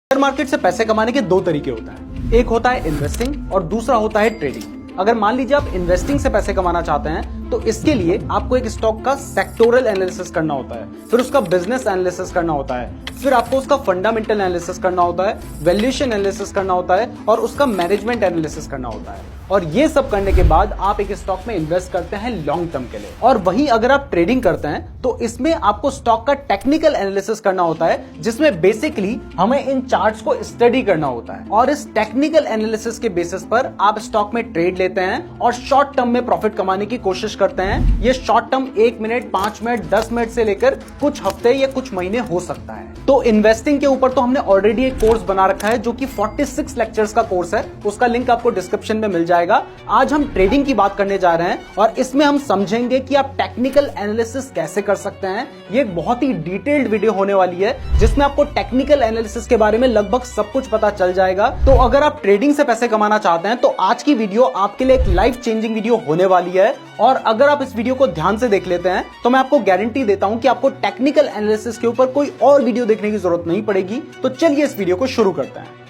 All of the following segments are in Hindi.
शेयर मार्केट से पैसे कमाने के दो तरीके होते हैं, एक होता है इन्वेस्टिंग और दूसरा होता है ट्रेडिंग। अगर मान लीजिए आप इन्वेस्टिंग से पैसे कमाना चाहते हैं तो इसके लिए आपको एक स्टॉक का सेक्टोरल एनालिसिस करना होता है, फिर उसका बिजनेस एनालिसिस करना होता है, फिर आपको उसका फंडामेंटल एनालिसिस करना होता है, वैल्यूएशन एनालिसिस करना होता है और उसका मैनेजमेंट एनालिसिस करना होता है। और ये सब करने के बाद आप एक स्टॉक में इन्वेस्ट करते हैं लॉन्ग टर्म के लिए। और वहीं अगर आप ट्रेडिंग करते हैं तो इसमें आपको स्टॉक का टेक्निकल एनालिसिस करना होता है, जिसमें बेसिकली हमें इन चार्ट्स को स्टडी करना होता है और इस टेक्निकल एनालिसिस के बेसिस पर आप स्टॉक में ट्रेड लेते हैं और शॉर्ट टर्म में प्रॉफिट कमाने की कोशिश करते हैं। ये short term 1 minute, 5 minute, 10 minute से लेकर कुछ हफ्ते या कुछ महीने हो सकता है। तो इन्वेस्टिंग के ऊपर तो हमने ऑलरेडी एक कोर्स बना रखा है जो कि 46 लेक्चर्स का कोर्स है, उसका लिंक आपको डिस्क्रिप्शन में मिल जाएगा। आज हम ट्रेडिंग की बात करने जा रहे हैं और इसमें हम समझेंगे कि आप टेक्निकल एनालिसिस कैसे कर सकते हैं। ये एक बहुत ही डिटेल्ड वीडियो होने वाली है जिसमें आपको टेक्निकल एनालिसिस के बारे में लगभग सब कुछ पता चल जाएगा। तो अगर आप ट्रेडिंग से पैसे कमाना चाहते हैं तो आज की वीडियो आपके लिए एक लाइफ चेंजिंग वीडियो होने वाली है। और अगर आप इस वीडियो को ध्यान से देख लेते हैं तो मैं आपको गारंटी देता हूं कि आपको टेक्निकल एनालिसिस के ऊपर कोई और वीडियो देखने की जरूरत नहीं पड़ेगी। तो चलिए इस वीडियो को शुरू करते हैं।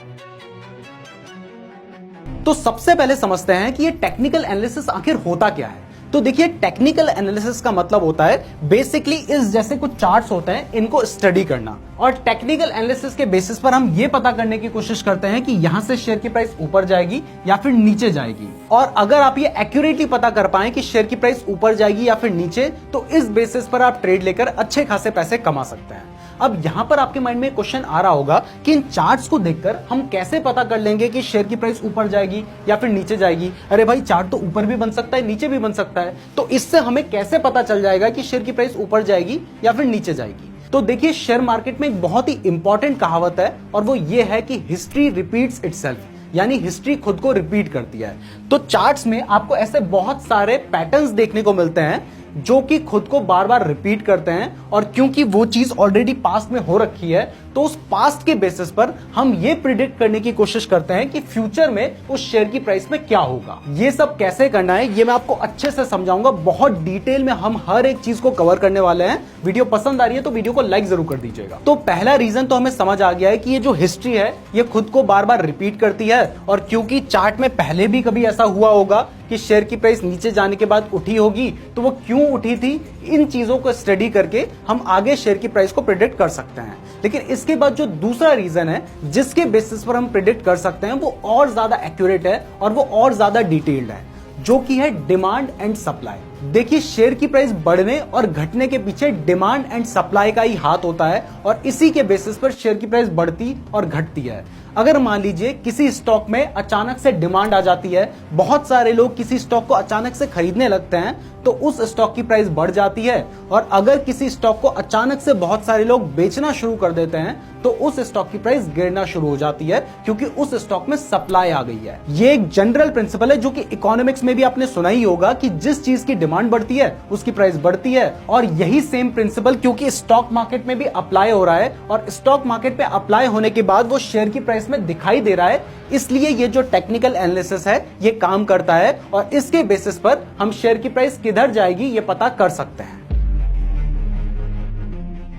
तो सबसे पहले समझते हैं कि ये टेक्निकल एनालिसिस आखिर होता क्या है। तो देखिए, टेक्निकल एनालिसिस का मतलब होता है बेसिकली इस जैसे कुछ चार्ट्स होते हैं, इनको स्टडी करना। और टेक्निकल एनालिसिस के बेसिस पर हम ये पता करने की कोशिश करते हैं कि यहां से शेयर की प्राइस ऊपर जाएगी या फिर नीचे जाएगी। और अगर आप ये एक्यूरेटली पता कर पाए कि शेयर की प्राइस ऊपर जाएगी या फिर नीचे, तो इस बेसिस पर आप ट्रेड लेकर अच्छे खासे पैसे कमा सकते हैं। अब यहां पर आपके माइंड में क्वेश्चन आ रहा होगा कि इन चार्ट्स को देखकर हम कैसे पता कर लेंगे कि शेयर की प्राइस ऊपर जाएगी या फिर नीचे जाएगी। अरे भाई, चार्ट तो ऊपर भी बन सकता है, नीचे भी बन सकता है, तो इससे हमें कैसे पता चल जाएगा कि शेयर की प्राइस ऊपर जाएगी या फिर नीचे जाएगी। तो देखिए, शेयर मार्केट में एक बहुत ही इंपॉर्टेंट कहावत है और वो ये है कि हिस्ट्री रिपीट्स इटसेल्फ, यानी हिस्ट्री खुद को रिपीट करती है। तो चार्ट्स में आपको ऐसे बहुत सारे पैटर्न्स देखने को मिलते हैं जो कि खुद को बार बार रिपीट करते हैं। और क्योंकि वो चीज ऑलरेडी पास्ट में हो रखी है तो उस पास्ट के बेसिस पर हम ये प्रिडिक्ट करने की कोशिश करते हैं कि फ्यूचर में उस शेयर की प्राइस में क्या होगा। ये सब कैसे करना है ये मैं आपको अच्छे से समझाऊंगा, बहुत डिटेल में हम हर एक चीज को कवर करने वाले हैं। वीडियो पसंद आ रही है तो वीडियो को लाइक जरूर कर दीजिएगा। तो पहला रीजन तो हमें समझ आ गया है कि ये जो हिस्ट्री है ये खुद को बार बार रिपीट करती है। और क्योंकि चार्ट में पहले भी कभी ऐसा हुआ होगा कि शेयर की प्राइस नीचे जाने के बाद उठी होगी, तो वो क्यों उठी थी, इन चीजों को स्टडी करके हम आगे शेयर की प्राइस को प्रिडिक्ट कर सकते हैं। लेकिन इसके बाद जो दूसरा रीजन है जिसके बेसिस पर हम प्रिडिक्ट कर सकते हैं वो और ज्यादा एक्यूरेट है और वो और ज्यादा डिटेल्ड है, जो कि है डिमांड एंड सप्लाई। देखिए, शेयर की प्राइस बढ़ने और घटने के पीछे डिमांड एंड सप्लाई का ही हाथ होता है और इसी के बेसिस पर शेयर की प्राइस बढ़ती और घटती है। अगर मान लीजिए किसी स्टॉक में अचानक से डिमांड आ जाती है, बहुत सारे लोग किसी स्टॉक को अचानक से खरीदने लगते हैं, तो उस स्टॉक की प्राइस बढ़ जाती है। और अगर किसी स्टॉक को अचानक से बहुत सारे लोग बेचना शुरू कर देते हैं तो उस स्टॉक की प्राइस गिरना शुरू हो जाती है, क्योंकि उस स्टॉक में सप्लाई आ गई है। ये एक जनरल प्रिंसिपल है जो कि इकोनॉमिक्स में भी आपने सुना ही होगा कि जिस चीज की डिमांड बढ़ती है उसकी प्राइस बढ़ती है। और यही सेम प्रिंसिपल क्योंकि स्टॉक मार्केट में भी अप्लाई हो रहा है और स्टॉक मार्केट पे अप्लाई होने के बाद वो शेयर की प्राइस में दिखाई दे रहा है, इसलिए ये जो टेक्निकल एनालिसिस है ये काम करता है और इसके बेसिस पर हम शेयर की प्राइस किधर जाएगी ये पता कर सकते हैं।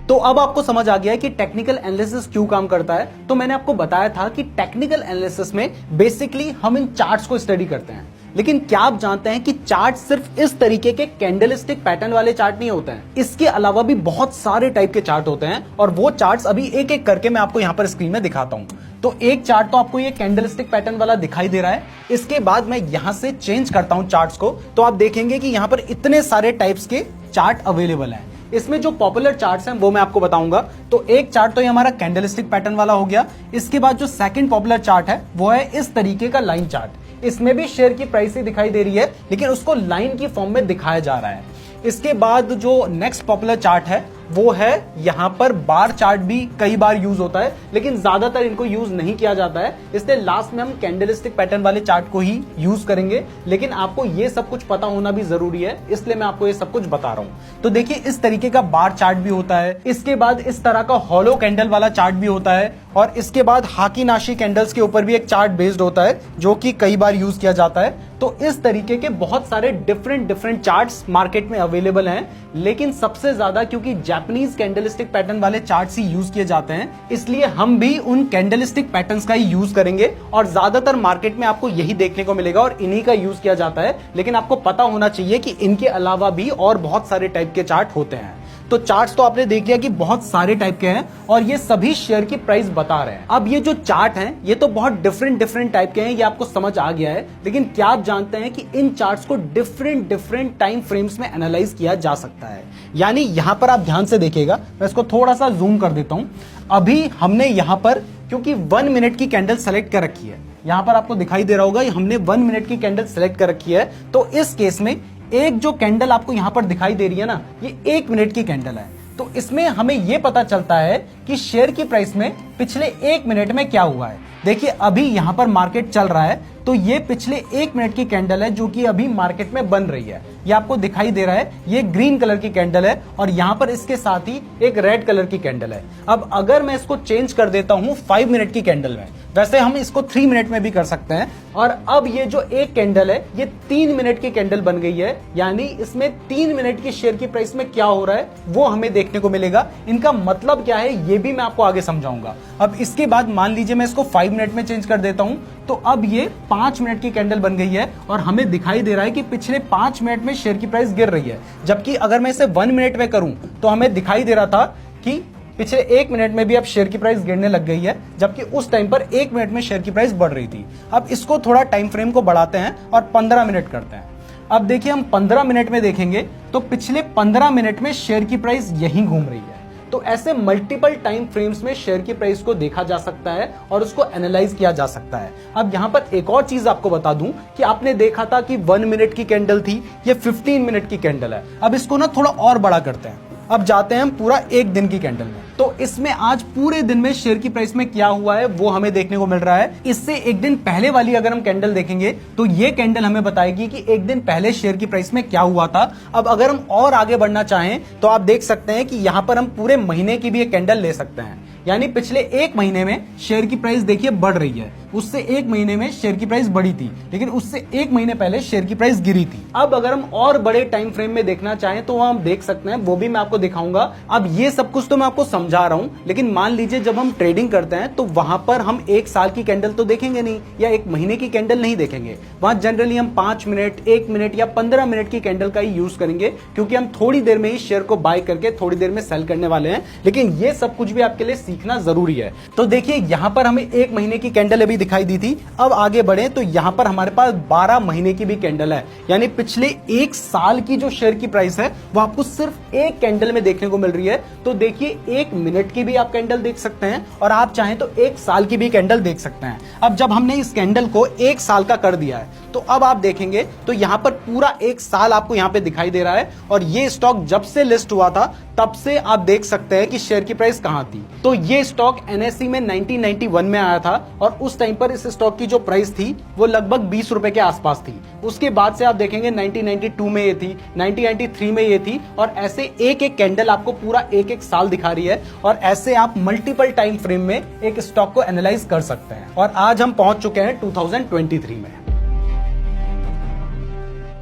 तो अब आपको समझ आ गया है कि टेक्निकल एनालिसिस क्यों काम करता है। तो मैंने आपको बताया था कि टेक्निकल एनालिसिस में बेसिकली हम इन चार्ट्स को स्टडी करते हैं। लेकिन क्या आप जानते हैं कि चार्ट सिर्फ इस तरीके के कैंडलस्टिक पैटर्न वाले चार्ट नहीं होते हैं, इसके अलावा भी बहुत सारे टाइप के चार्ट होते हैं और वो चार्ट्स अभी एक एक करके मैं आपको यहां पर स्क्रीन में दिखाता हूं। तो एक चार्ट तो आपको ये कैंडलस्टिक पैटर्न वाला दिखाई दे रहा है। इसके बाद मैं यहां से चेंज करता हूं चार्ट्स को, तो आप देखेंगे कि यहां पर इतने सारे टाइप्स के चार्ट अवेलेबल हैं। इसमें जो पॉपुलर चार्ट्स हैं वो मैं आपको बताऊंगा। तो एक चार्ट तो ये हमारा कैंडलस्टिक पैटर्न वाला हो गया। इसके बाद जो सेकंड पॉपुलर चार्ट है वो है इस तरीके का लाइन चार्ट। इसमें भी शेयर की प्राइस ही दिखाई दे रही है लेकिन उसको लाइन की फॉर्म में दिखाया जा रहा है। इसके बाद जो नेक्स्ट पॉपुलर चार्ट है वो है यहां पर बार चार्ट, भी कई बार यूज होता है लेकिन ज्यादातर इनको यूज नहीं किया जाता है, इसलिए लास्ट में हम कैंडलस्टिक पैटर्न वाले चार्ट को ही यूज करेंगे। लेकिन आपको ये सब कुछ पता होना भी जरूरी है, इसलिए मैं आपको ये सब कुछ बता रहा हूं। तो देखिए, इस तरीके का बार चार्ट भी होता है। इसके बाद इस तरह का हॉलो कैंडल वाला चार्ट भी होता है और इसके बाद हाकी नाशी कैंडल्स के ऊपर भी एक चार्ट बेस्ड होता है जो कि कई बार यूज किया जाता है। तो इस तरीके के बहुत सारे डिफरेंट चार्ट्स मार्केट में अवेलेबल हैं, लेकिन सबसे ज्यादा क्योंकि जापानीज कैंडलस्टिक पैटर्न वाले चार्ट्स ही यूज किए जाते हैं, इसलिए हम भी उन कैंडलस्टिक पैटर्न्स का ही यूज करेंगे और ज्यादातर मार्केट में आपको यही देखने को मिलेगा और इन्हीं का यूज किया जाता है। लेकिन आपको पता होना चाहिए कि इनके अलावा भी और बहुत सारे टाइप के चार्ट होते हैं। तो चार्ट्स तो आपने देख लिया कि बहुत सारे टाइप के हैं और ये सभी शेयर की प्राइस बता रहे हैं। अब ये जो चार्ट हैं ये तो बहुत डिफरेंट टाइप के हैं, ये आपको समझ आ गया है। लेकिन क्या आप जानते हैं कि इन चार्ट्स को डिफरेंट टाइम फ्रेम्स में एनालाइज किया जा सकता है। यानी यहां पर आप ध्यान से देखिएगा, मैं इसको थोड़ा सा जूम कर देता हूं। अभी हमने यहां पर क्योंकि 1 मिनट की कैंडल सेलेक्ट कर रखी है, यहां पर आपको दिखाई दे रहा होगा हमने 1 मिनट की कैंडल सेलेक्ट कर रखी है। तो इस केस में एक जो कैंडल आपको यहां पर दिखाई दे रही है ना, ये 1 मिनट की कैंडल है। तो इसमें हमें यह पता चलता है कि शेयर की प्राइस में पिछले 1 मिनट में क्या हुआ है। देखिए अभी यहां पर मार्केट चल रहा है, तो ये पिछले 1 मिनट की कैंडल है जो कि अभी मार्केट में बन रही है। ये आपको दिखाई दे रहा है, ये ग्रीन कलर की कैंडल है और यहां पर इसके साथ ही एक रेड कलर की कैंडल है। अब अगर मैं इसको चेंज कर देता हूं 5 मिनट की कैंडल में, वैसे हम इसको 3 मिनट में भी कर सकते हैं, और अब ये जो एक कैंडल है ये 3 मिनट की कैंडल बन गई है। यानी इसमें 3 मिनट की शेयर की प्राइस में क्या हो रहा है वो हमें देखने को मिलेगा। इनका मतलब क्या है ये भी मैं आपको आगे समझाऊंगा। अब इसके बाद मान लीजिए मैं इसको 5 मिनट में चेंज कर देता हूं, तो अब ये 5 मिनट की कैंडल बन गई है और हमें दिखाई दे रहा है कि पिछले 5 मिनट में शेयर की प्राइस गिर रही है। जबकि अगर मैं इसे 1 मिनट में करूं तो हमें दिखाई दे रहा था कि पिछले 1 मिनट में भी अब शेयर की प्राइस गिरने लग गई है, जबकि उस टाइम पर 1 मिनट में शेयर की प्राइस बढ़ रही थी। अब इसको थोड़ा टाइम फ्रेम को बढ़ाते हैं और 15 मिनट करते हैं। अब देखिए हम 15 मिनट में देखेंगे तो पिछले 15 मिनट में शेयर की प्राइस यहीं घूम रही है। तो ऐसे मल्टीपल टाइम फ्रेम्स में शेयर की प्राइस को देखा जा सकता है और उसको एनालाइज किया जा सकता है। अब यहां पर एक और चीज आपको बता दूं कि आपने देखा था कि 1 मिनट की कैंडल थी, ये 15 मिनट की कैंडल है। अब इसको ना थोड़ा और बड़ा करते हैं। अब जाते हैं हम पूरा 1 दिन की कैंडल में। तो इसमें आज पूरे दिन में शेयर की प्राइस में क्या हुआ है वो हमें देखने को मिल रहा है। इससे एक दिन पहले वाली अगर हम कैंडल देखेंगे तो ये कैंडल हमें बताएगी कि एक दिन पहले शेयर की प्राइस में क्या हुआ था। अब अगर हम और आगे बढ़ना चाहें तो आप देख सकते हैं कि यहां पर हम पूरे महीने की भी एक कैंडल ले सकते हैं। यानी पिछले 1 महीने में शेयर की प्राइस देखिए बढ़ रही है, उससे 1 महीने में शेयर की प्राइस बढ़ी थी, लेकिन उससे 1 महीने पहले शेयर की प्राइस गिरी थी। अब अगर हम और बड़े टाइम फ्रेम में देखना चाहें तो हम देख सकते हैं, वो भी मैं आपको दिखाऊंगा। अब ये सब कुछ तो मैं आपको समझा रहा हूं, लेकिन मान लीजिए जब हम ट्रेडिंग करते हैं तो वहां पर हम 1 साल की कैंडल तो देखेंगे नहीं या 1 महीने की कैंडल नहीं देखेंगे। वहां जनरली हम 5 मिनट, 1 मिनट या 15 मिनट की कैंडल का ही यूज करेंगे, क्योंकि हम थोड़ी देर में ही शेयर को बाय करके थोड़ी देर में सेल करने वाले हैं। लेकिन ये सब कुछ भी आपके लिए सीखना जरूरी है। तो देखिए यहां पर हमें 1 महीने की कैंडल अभी दिखाई दी थी। अब आगे बढ़े तो यहां पर हमारे पास 12 महीने की भी कैंडल है। यानी पिछले 1 साल की जो शेयर की प्राइस है वो आपको सिर्फ एक कैंडल में देखने को मिल रही है। तो देखिए 1 मिनट की भी आप कैंडल देख सकते हैं और आप चाहें तो 1 साल की भी कैंडल देख सकते हैं। अब जब हमने इस कैंडल को 1 साल का कर दिया है तो अब आप देखेंगे तो यहां पर पूरा 1 साल आपको यहां पे दिखाई दे रहा है। और ये स्टॉक जब से लिस्ट हुआ था तब से आप देख सकते हैं कि शेयर की प्राइस कहां थी। तो ये स्टॉक एनएसई में 1991 में आया था और उस टाइम पर इस स्टॉक की जो प्राइस थी वो लगभग 20 रुपए के आसपास थी। उसके बाद से आप देखेंगे 1992 में ये थी, 1993 में ये थी, और ऐसे एक एक कैंडल आपको पूरा एक एक साल दिखा रही है। और ऐसे आप मल्टीपल टाइम फ्रेम में एक स्टॉक को एनालाइज कर सकते हैं। और आज हम पहुंच चुके हैं 2023 में।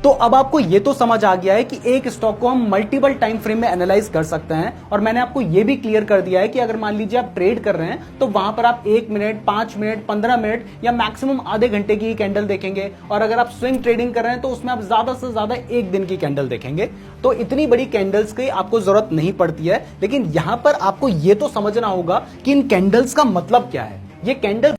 तो अब आपको ये तो समझ आ गया है कि एक स्टॉक को हम मल्टीपल टाइम फ्रेम में एनालाइज कर सकते हैं। और मैंने आपको ये भी क्लियर कर दिया है कि अगर मान लीजिए आप ट्रेड कर रहे हैं तो वहां पर आप 1 मिनट, 5 मिनट, 15 मिनट या मैक्सिमम आधे घंटे की कैंडल देखेंगे। और अगर आप स्विंग ट्रेडिंग कर रहे हैं तो उसमें आप ज्यादा से ज्यादा 1 दिन की कैंडल देखेंगे। तो इतनी बड़ी कैंडल्स की आपको जरूरत नहीं पड़ती है। लेकिन यहां पर आपको ये तो समझना होगा कि इन कैंडल्स का मतलब क्या है। ये कैंडल